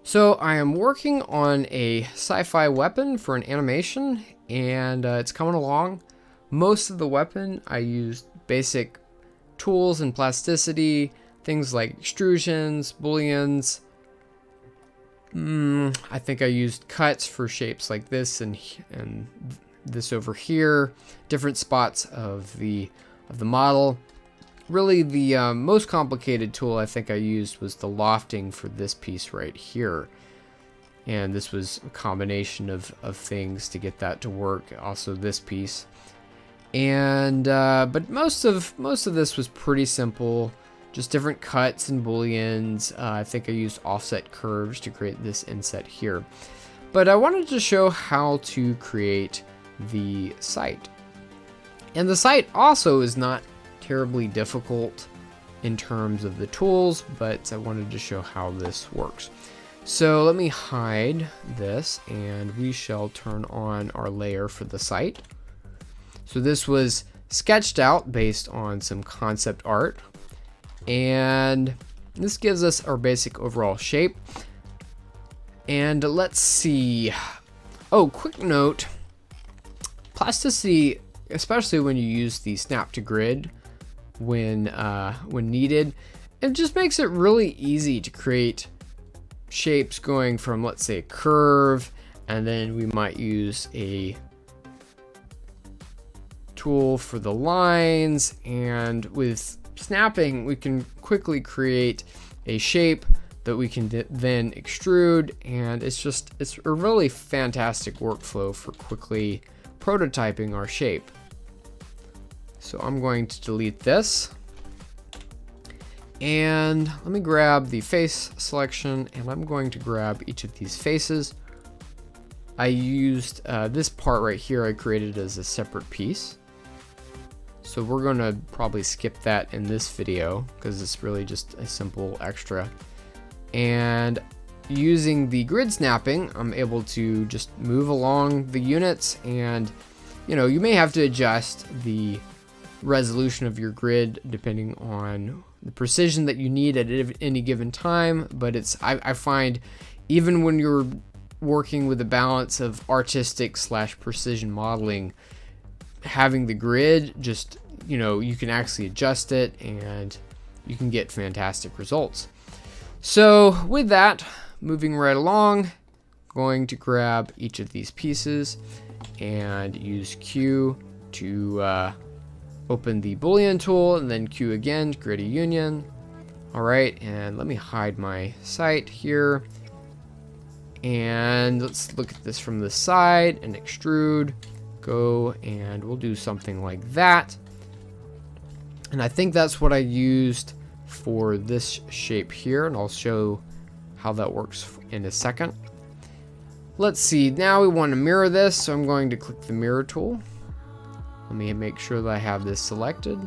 So I am working on a sci-fi weapon for an animation, and it's coming along. Most of the weapon I used basic tools and plasticity, things like extrusions, booleans. I think I used cuts for shapes like this and this over here, different spots of the model. Really, the most complicated tool I think I used was the lofting for this piece right here. And this was a combination of things to get that to work. Also this piece. And but most of this was pretty simple. Just different cuts and booleans. I think I used offset curves to create this inset here. But I wanted to show how to create the site. And the site also is not terribly difficult in terms of the tools, but I wanted to show how this works. So let me hide this, and we shall turn on our layer for the site. So this was sketched out based on some concept art, and this gives us our basic overall shape. And let's see. Oh, quick note. Plasticity, especially when you use the snap to grid when needed, it just makes it really easy to create shapes going from, let's say, a curve, and then we might use a tool for the lines, and with snapping we can quickly create a shape that we can then extrude, and it's a really fantastic workflow for quickly prototyping our shape. So I'm going to delete this, and let me grab the face selection, and I'm going to grab each of these faces. I used this part right here, I created as a separate piece. So we're going to probably skip that in this video because it's really just a simple extra. And using the grid snapping, I'm able to just move along the units, and you may have to adjust the resolution of your grid depending on the precision that you need at any given time. But I find even when you're working with a balance of artistic / precision modeling, having the grid, just you can actually adjust it and you can get fantastic results. So with that, moving right along, going to grab each of these pieces and use Q to open the Boolean tool, and then Q again to create a union. All right, and let me hide my site here. And let's look at this from the side and extrude. Go, and we'll do something like that. And I think that's what I used for this shape here, and I'll show how that works in a second. Let's see, now we want to mirror this, so I'm going to click the mirror tool. Let me make sure that I have this selected,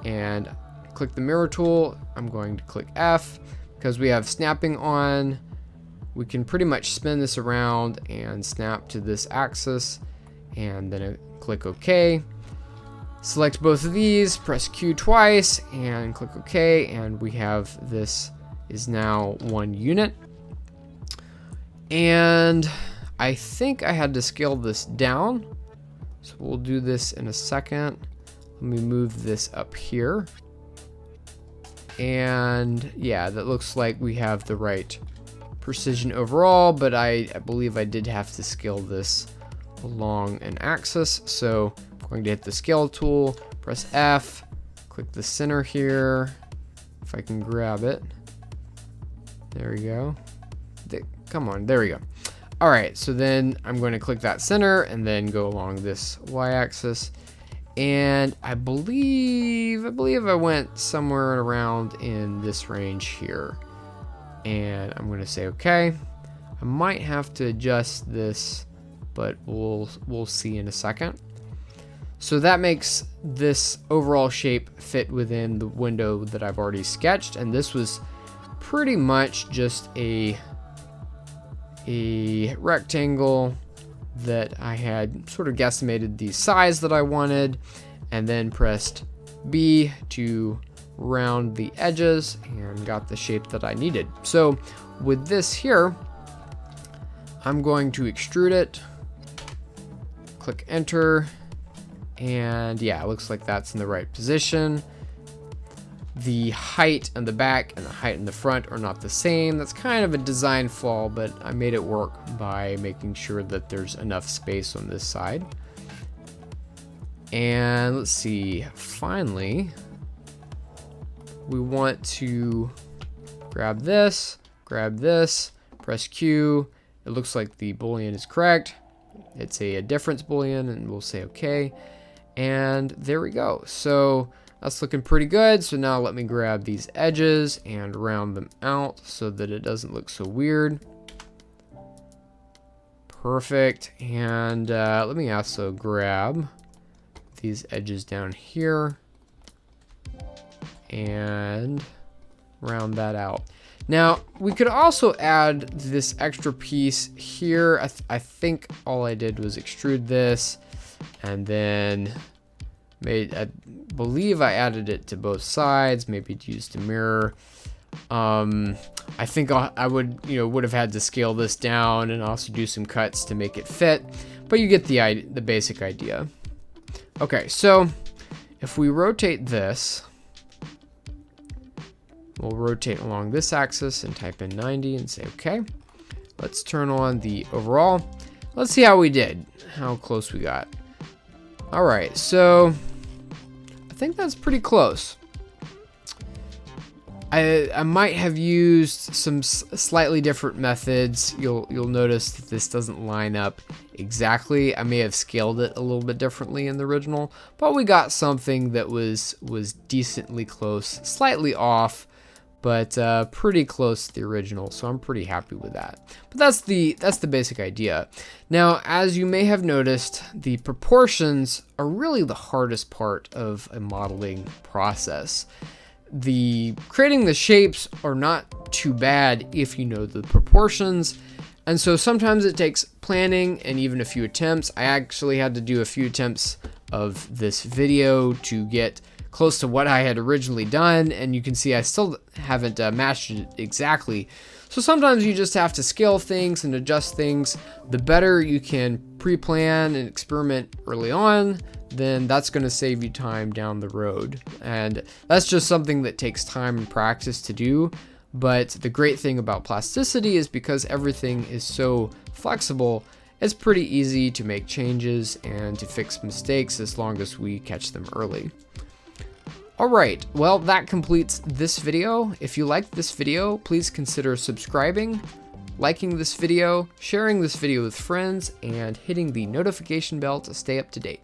and click the mirror tool. I'm going to click F because we have snapping on. We can pretty much spin this around and snap to this axis, and then click OK. Select both of these, press Q twice, and click OK, and we have this is now one unit. And I think I had to scale this down, so we'll do this in a second. Let me move this up here, and yeah, that looks like we have the right precision overall, but I believe I did have to scale this along an axis. So I'm going to hit the scale tool, press F, click the center here, if I can grab it. There we go. Come on, there we go. All right, so then I'm going to click that center and then go along this y-axis. And I believe I went somewhere around in this range here. And I'm going to say okay. I might have to adjust this, but we'll see in a second. So that makes this overall shape fit within the window that I've already sketched, and this was pretty much just a rectangle that I had sort of guesstimated the size that I wanted, and then pressed B to round the edges and got the shape that I needed. So with this here, I'm going to extrude it, click enter, and yeah, it looks like that's in the right position. The height in the back and the height in the front are not the same. That's kind of a design flaw, but I made it work by making sure that there's enough space on this side. And let's see, finally, we want to grab this, press Q. It looks like the boolean is correct. It's a difference boolean, and we'll say okay. And there we go. So that's looking pretty good. So now let me grab these edges and round them out so that it doesn't look so weird. Perfect. And let me also grab these edges down here and round that out. Now we could also add this extra piece here. I think all I did was extrude this and then I believe I added it to both sides, maybe used a mirror. I think I would have had to scale this down and also do some cuts to make it fit, but you get the basic idea. Okay, so if we rotate this, we'll rotate along this axis and type in 90 and say okay. Let's turn on the overall. Let's see how we did, how close we got. All right, so I think that's pretty close. I might have used some slightly different methods. You'll notice that this doesn't line up exactly. I may have scaled it a little bit differently in the original, but we got something that was decently close, slightly off, but pretty close to the original. So I'm pretty happy with that. But that's the basic idea. Now, as you may have noticed, the proportions are really the hardest part of a modeling process. Creating the shapes are not too bad if you know the proportions, and so sometimes it takes planning and even a few attempts. I actually had to do a few attempts of this video to get close to what I had originally done, and you can see I still haven't matched it exactly. So sometimes you just have to scale things and adjust things. The better you can pre-plan and experiment early on, then that's going to save you time down the road. And that's just something that takes time and practice to do. But the great thing about plasticity is because everything is so flexible, it's pretty easy to make changes and to fix mistakes as long as we catch them early. Alright, well, that completes this video. If you liked this video, please consider subscribing, liking this video, sharing this video with friends, and hitting the notification bell to stay up to date.